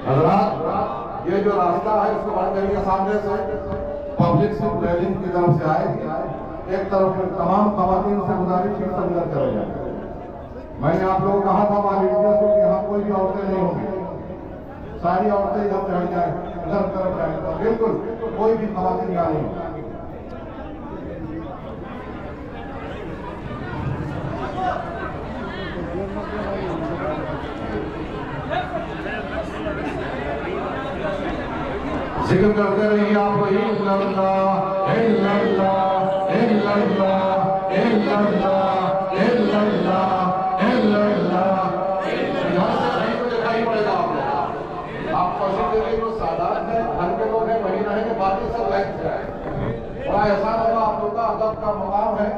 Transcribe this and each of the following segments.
حضرات یہ جو راستہ ہے اس کو بند کرنے کے سامنے سے پبلک سے ریلنگ کی طرف سے آئے گی، ایک طرف تمام خواتین سے گزارش ہے اندر چلے جائیں۔ میں نے آپ لوگوں کو کہا تھا والدین کو کہ یہاں کوئی بھی عورتیں نہیں ہوں گی، ساری عورتیں ادھر چڑھ جائیں، ادھر طرف جائیں، بالکل کوئی بھی خواتین یہاں نہیں۔ ذکر کرتے رہیے آپ کو الا اللہ الا اللہ الا اللہ الا اللہ الا اللہ الا اللہ۔ یہاں سے کہیں تو دکھائی پڑے گا آپ کو، آپ کوشش کریے جو سادات ہیں گھر کے لوگ ہیں وہی رہیں گے، باقی سب لائن سے آئے۔ بڑا احسان ہوگا آپ لوگ کا، ادب کا مقام ہے،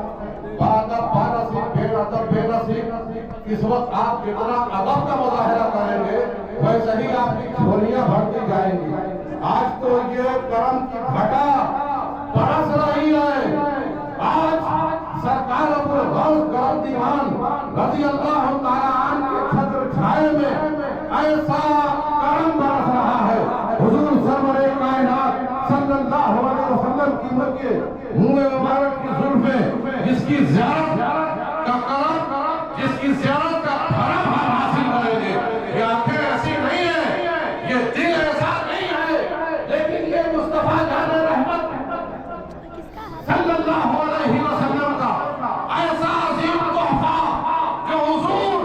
با ادب با نصیب بے ادب بے نصیب۔ اس وقت آپ جتنا ادب کا مظاہرہ کریں گے ویسے ہی آپ کی جھولیاں بھرتی جائیں گی۔ آج تو یہ کرم کی گھٹا برس رہی ہے، آج سرکار ابوالغوث کرم دیوان رضی اللہ تعالیٰ عنہ کے چھتر چھائے میں ایسا کرم برس رہا ہے۔ حضور سرور کائنات صلی اللہ علیہ وسلم کی مت کے منہ مبارک کی زلفیں، جس کی زیارت کا کرم، جس کی زیارت کا بھرم ہم حاصل کریں گے۔ یہ آنکھیں ایسی نہیں ہیں، یہ دل ایسا نہیں ہے، لیکن یہ مصطفیٰ جان رحمت صلی اللہ علیہ وسلم کا ایسا عظیم تحفہ جو حضور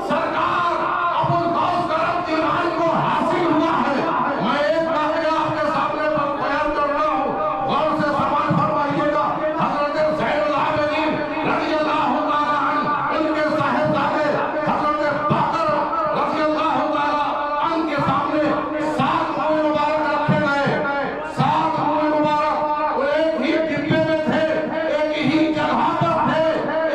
سرکار ابوالغوث کرم دیوان کو حاصل ہوا ہے۔ میں ایک واقعہ آپ کے سامنے پر بیان کر رہا ہوں، غور سے سماعت فرمائیے گا۔ حضرت زین العابدین رضی اللہ تعالیٰ عنہ، ان کے صاحبزادے حضرت باقر رضی اللہ تعالیٰ عنہ کے سامنے 7 منہ مبارک رکھے گئے، 7 منہ مبارک، وہ ایک ہی ڈبے میں تھے، ایک ہی جگہ پر تھے،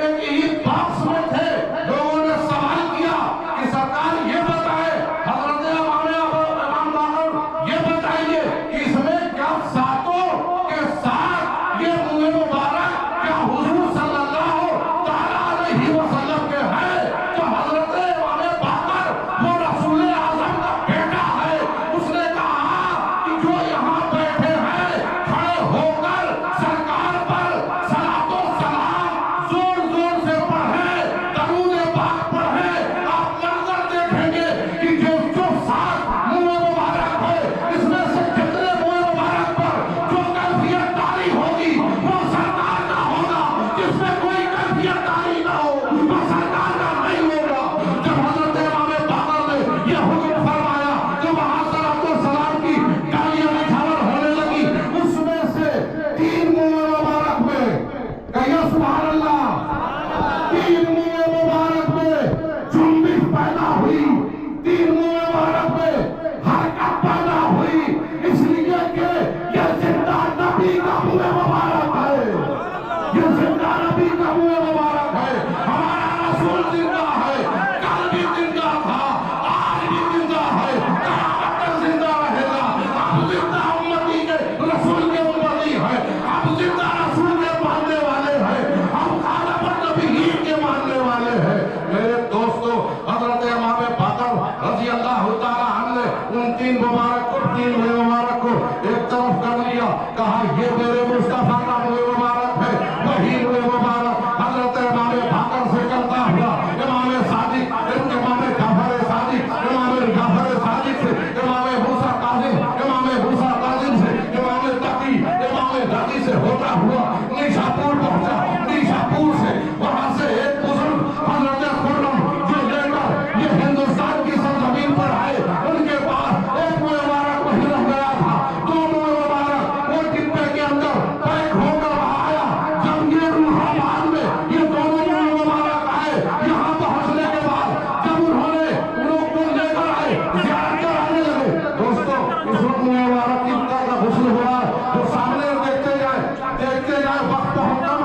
ایک ہی باکس میں تھے۔ لوگوں نے سوال کیا کہ سرکار یہ بتائے، حضرت امام باقر یہ بتائیے کہ اس میں کیا ساتوں کے ساتھ یہ منہ مبارک کیا حضور صلی اللہ تعالیٰ علیہ وسلم کے ہیں؟ تو حضرت امام باقر وہ رسول اعظم کا بیٹا ہے، اس نے کہا کہ جو یہاں بیٹھے ہیں کھڑے ہو کر سرکار پر صلاۃ و سلام زور زور سے پڑھیں، درود پاک پڑھیں۔ آپ منظر دیکھیں گے کہ جو ساتھ منہ مبارک ہے، اس میں سے جتنے منہ مبارک پر جو کیفیت داری ہوگی وہ سرکار کا ہوگا، جس میں کوئی کیفیت داری نہ ہو وہ سرکار کا نہیں ہوگا۔ جب حضرت امام باقر نے یہ حکم فرمایا تو وہاں صلاۃ و سلام کی گالیاں نچھاور ہونے لگی۔ اس میں سے 3 منہ مبارک میں کہیے سبحان اللہ، 3 منہ مبارک میں جنبش پیدا ہوئی، 3 منہ مبارک میں حرکت پیدا ہوئی، اس لیے کہ یہ زندہ نبی کا منہ مبارک ہے، یہ زندہ نبی کا منہ مبارک ہے۔ ہمارا رسول زندہ ہے، کل بھی زندہ تھا، آج بھی زندہ ہے، قیامت تک زندہ رہے گا۔ اب زندہ امتی کے رسول کے امتی ہے، اب زندہ رسول کے ماننے والے ہیں، ہم خاتم النبیین کے ماننے والے ہیں۔ میرے دوستو، حضرت امام باقر رضی اللہ تعالیٰ عنہ نے ان 3 مبارک کو، 3 منہ مبارک کو ایک طرف کر لیا، کہا یہ میرے مصطفیٰ کا منہ مبارک ہے۔ وہی منہ مبارک حضرت امام باقر سے کرتا ہوا امام صادق، امام جعفر صادق، امام جعفر صادق سے امام موسیٰ کاظم، امام موسیٰ کاظم سے امام تقی، امام تقی سے ہوتا ہوا نیشاپور پہنچا، نیشاپور سے وہاں سے ایک بزرگ حضرت خرم جو لے کر یہ ہندوستان کی سرزمین پر آئے، ان کے پاس ایک منہ مبارک وہی رہ گیا تھا، 2 منہ مبارک وہ ڈبے کے اندر پیک ہو کر وہاں آیا۔ جب یہ روح آباد میں یہ دونوں منہ مبارک آئے، یہاں پہنچنے کے بعد جب انہوں نے لوگ کو لے کر آئے، زیارت کرانے لگے۔ دوستو، اس وقت منہ مبارک کی کا غسل ہوا، جو سامنے دیکھتے جائے وقت بہت کم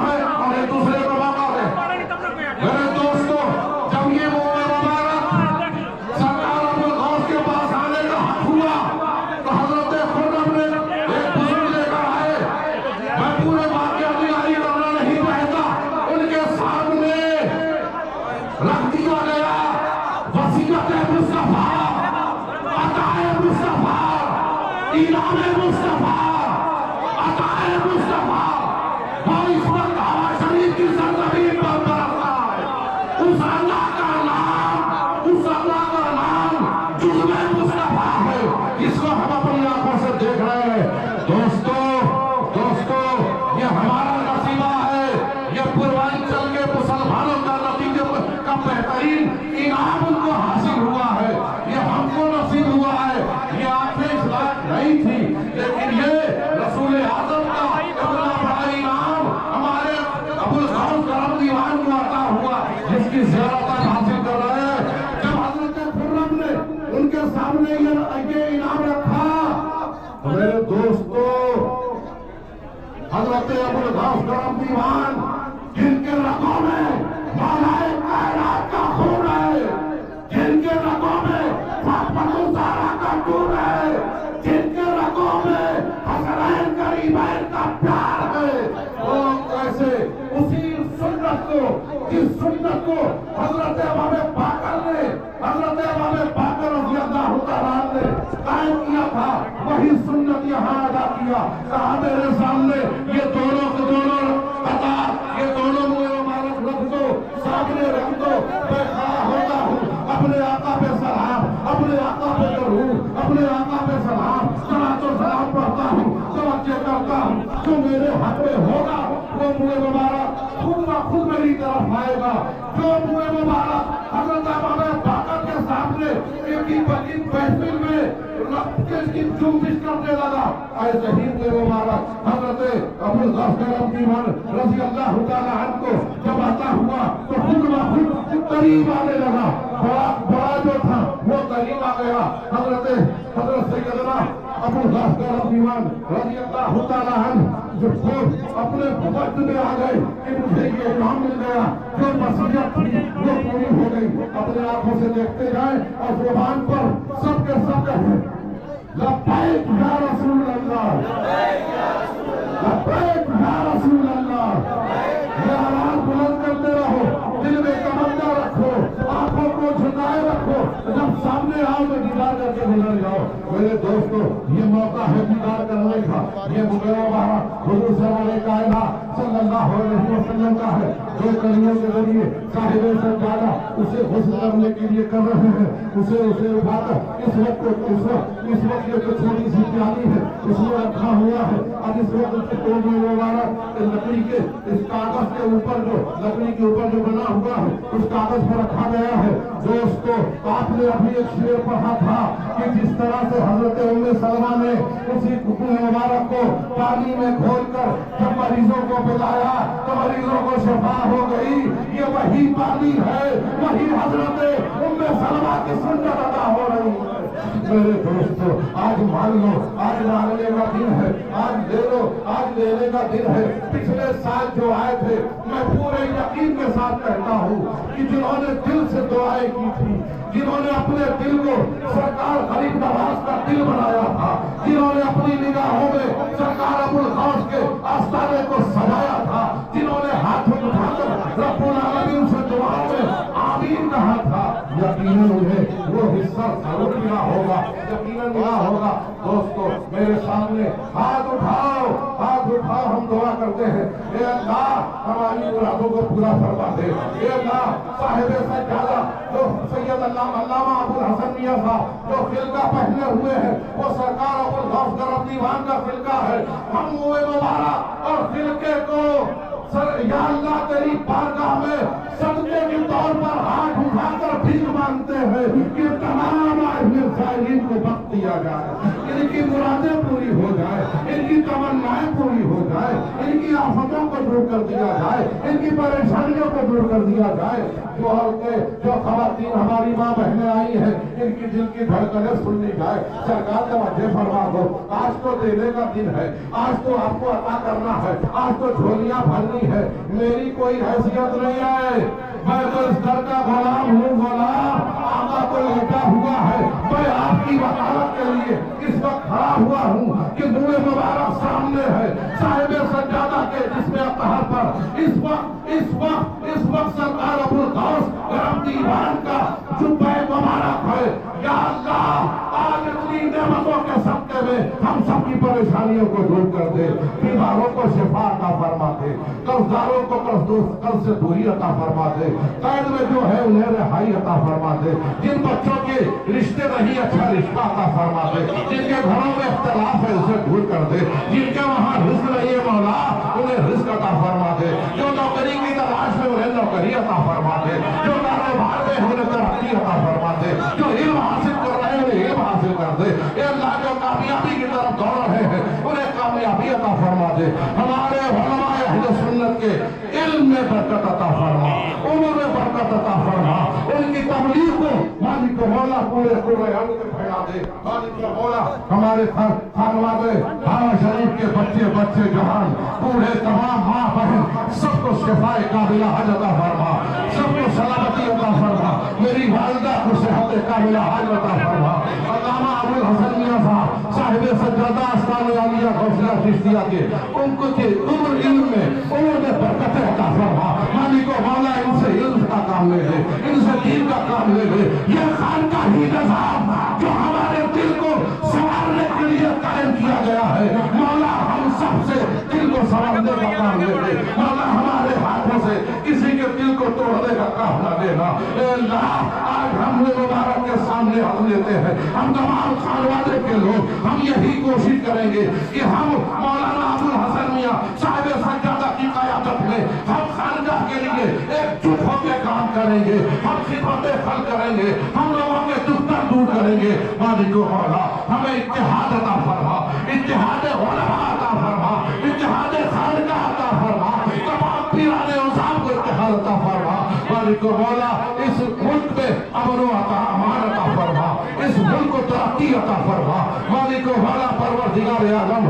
इनाम मुस्तफा, अताए मुस्तफा, वो इस वक्त हवा शरीफ की सरजमीन पर बरसा है। उस अल्लाह का नाम, उस अल्लाह का नाम जुज़्वे मुस्तफा है, इसको हम अपनी आंखों से देख रहे हैं। दोस्तों, ये हमारा नसीबा है, ये पूर्वांचल के मुसलमानों का नतीजे का बेहतरीन इनाम उनको हासिल हुआ है, ये हमको नसीब हुआ है। ये आंखें इस लायक नहीं थी, लेकिन ये रसूल आज़म का इतना बड़ा इनाम हमारे अबुल गौस करम दीवान को अता हुआ, जिसकी ज़ियारत हासिल कर रहे हैं। जब हज़रत खुर्रम ने उनके सामने ये इनाम रखा, मेरे दोस्तों, हज़रत अबुल गौस करम दीवान, जिनके रगों में मौलाए कायनात का खून है, जिनके रगों में फातिमा ज़हरा का खून है, जिनके रगों में हसनैन करीमैन का प्यार है, वो कैसे उसी सुन्नत को, जिस सुन्नत को हज़रत इमाम बाकर ने, हज़रत इमाम बाकर रज़ियल्लाहु तआला ने कायम किया था, वही सुन्नत यहाँ अदा किया। कहा मेरे सामने ये दोनों के दोनों कतार, ये दोनों मुँह मुबारक रख दो, सामने रख दो, मैं खड़ा होता हूँ, अपने आका पे सलाम, अपने आका पे दरूद, अपने आका पे सलाम, सलातो सलाम पढ़ता हूँ, तवज्जो करता हूँ। जो मेरे हक में होगा वो मुँह मुबारक खुद ब खुद मेरी तरफ आएगा। जो मुँह मुबारक हज़रत इमाम बाकर के सामने एक महफिल में की जुम्बिश करने लगा, ऐसे ही मुँह मुबारक हज़रत अबुल गौस करम दीवान रज़ियल्लाहु तआला अन्हु को जब आता हुआ तो खुद ब खुद करीब आने लगा। बड़ा जो था वो करीब आ गया। हज़रत सैयदना अबुल गौस करम दीवान रज़ियल्लाहु तआला अन्हु जो खुद अपने वक्त में आ गए कि मुझे ये काम मिल गया, जो वसीयत थी वो पूरी हो गई। अपने आंखों से देखते जाए और ज़ुबान पर सबके सब कहें लब्बैक या रसूल अल्लाह, लब्बैक या रसूल अल्लाह। ये आवाज़ बुलंद करते रहो, दिल में तमन्ना रखो, आंखों को झुकाए रखो, जब सामने आओ तो दीदार करके गुजर जाओ। मेरे दोस्तों, ये मौका है दीदार करने का, ये मुबारक हुजूर सल्लल्लाहु अलैहि वसल्लम का है, जो कलियों के जरिए साहिबे सज्जादा उसे गुस्ल करने के लिए कर रहे हैं, उसे उठाकर इस वक्त ये जो छोटी सी प्याली है इसमें रखा हुआ है। अब इस वक्त टोपी मुबारक लकड़ी के इस कागज के ऊपर लकड़ी के ऊपर जो बना हुआ है उस कागज पर रखा गया है। दोस्तों, आपने अभी एक शेर पढ़ा था कि जिस तरह से हजरत उम्मे सलमा ने उसी मुबारक को पानी में घोलकर जब मरीजों को पिलाया तो मरीजों को शिफा हो गई। ये वही पानी है, वही हजरत उम्मे सलमा की सुन्नत अदा हो रही है। मेरे दोस्तों, आज मान लो, आज मांगने का दिन है, आज ले लो, आज लेने का दिन है। पिछले साल जो आए थे, मैं पूरे यकीन के साथ कहता हूँ कि जिन्होंने दिल से दुआएं की थी, जिन्होंने अपने दिल को सरकार गरीब नवाज का दिल बनाया था, जिन्होंने अपनी निगाहों में सरकार अबुल गौस के आस्थाने को सजाया था, जिन्होंने हाथ उठाकर रब्बुल आलमीन से दुआओं में आमीन कहा था, यकीनन उन्हें वो हिस्सा जरूर मिला होगा, यकीनन मिला होगा। दोस्तों, मेरे सामने हाथ उठाओ, हम दुआ करते हैं, ए अल्लाह हमारी मुरादों को पूरा फरमा दे। ए अल्लाह साहिबे सज्जादा जो सैयद अल्लामा अबुल हसन मियां साहब जो खिलका पहने हुए हैं, वो सरकार अबुल गौस करम दीवान का खिलका है। हम मुए मुबारक और खिलके को या अल्लाह तेरी बारगाह में सदके के तौर पर हाथ उठाकर भीख मांगते हैं कि तमाम अहले साहिब को वक्त दिया जाए, इनकी मुरादें पूरी हो जाए, इनकी तमन्नाएं पूरी हो जाए, इनकी आफतों को दूर कर दिया जाए, इनकी परेशानियों को दूर कर दिया जाए। जो औरतें, जो खवातीन हमारी माँ बहनें आई हैं, इनकी दिल की धड़कनें सुन ली जाए। सरकार तवज्जो फरमा दो, आज तो देने का दिन है, आज तो आपको अता करना है, आज तो झोलियां भरनी है। मेरी कोई हैसियत नहीं है, मैं तो इस दर का गुलाम हूँ, गुलाम आका को लेटा हुआ है। मैं आपकी वकालत के लिए इस वक्त खड़ा हुआ हूँ कि मुँह मुबारक सामने है साहिबे सज्जादा के, जिसमें अतहर पर इस वक्त सरकार अबुल गौस करम दीवान का जुब्बे मुबारक है। या अल्लाह, आज इतनी नेमतों के सदके में हम सब शिफा अता फरमा दे, कर्जदारों को कर्ज से दूरी अता फरमा दे, कैद में जो है उन्हें रिहाई अता फरमा दे, जिन बच्चों के रिश्ते नहीं अच्छा रिश्ता अता फरमा दे, जिनके घरों में इख्तिलाफ है उसे दूर कर दे, जिनके वहाँ रिस्क नहीं है मौला उन्हें रिस्क अता फरमा दे, जो नौकरी की तलाश में उन्हें नौकरी अता फरमा दे, जो कारोबार में उन्हें तरक्की अता फरमा दे, जो इल्म हासिल कर रहे हैं उन्हें इल्म हासिल कर दे, ए अल्लाह जो कामयाबी की तरफ दौड़ रहे हैं उन्हें कामयाबी अता फरमा दे, हमारे उलमाए अहले सुन्नत के इल्म में बरकत अता फरमा, उम्र में बरकत अता फरमा, उनकी तबलीग को मालिक मौला पूरे कुरान में फैला दे, मालिक मौला हमारे खानवादे हावा शरीफ के बच्चे जहान बूढ़े तमाम माँ बहन सबको शिफाए काबिला हज अता फरमा, सबको सलामती अता फरमा, मेरी वालिदा को सेहत काबिला हज अता फरमा, अल्लामा अबुल हसन मियां साहब साहिब सज्जादा आस्तान आलिया गौसिया चिश्तिया के उनको के उम्र इल्म में बरकत अता फरमा, मालिक मौला इनसे इल्म का काम ले ले, इनसे दीन का काम ले ले, ये खानका ही निजाम जो हमारे दिल को संवारने के लिए कायम किया गया है, मौला हम सबसे दिल को संवारने का काम ले ले, मौला हमारे हाथों से किसी के दिल को तोड़ने का काम न देना, ए अल्लाह आज हम मुबारक के सामने हम लेते हैं, हम तमाम खानवादे के लोग हम यही कोशिश करेंगे कि हम मौलाना अबुल हसन मियां साहिब सज्जादा की क़यादत में हम खानगाह के लिए एकजुट होकर काम करेंगे, हम खिदमतें हल करेंगे, हम लोगों के दुख दर्द दूर करेंगे, मालिक मौला हमें इत्तेहाद अता फरमा, इत्तेहाद उलमा अता फरमा, इत्तेहाद खानगाह अता फरमा, तमाम पीराने उज़ाम को इत्तेहाद अता फरमा, मालिक मौला इस मुल्क में अमन व अमान अता फरमा, इस मुल्क को तरक्की अता फरमा, मालिक मौला परवरदिगार आलम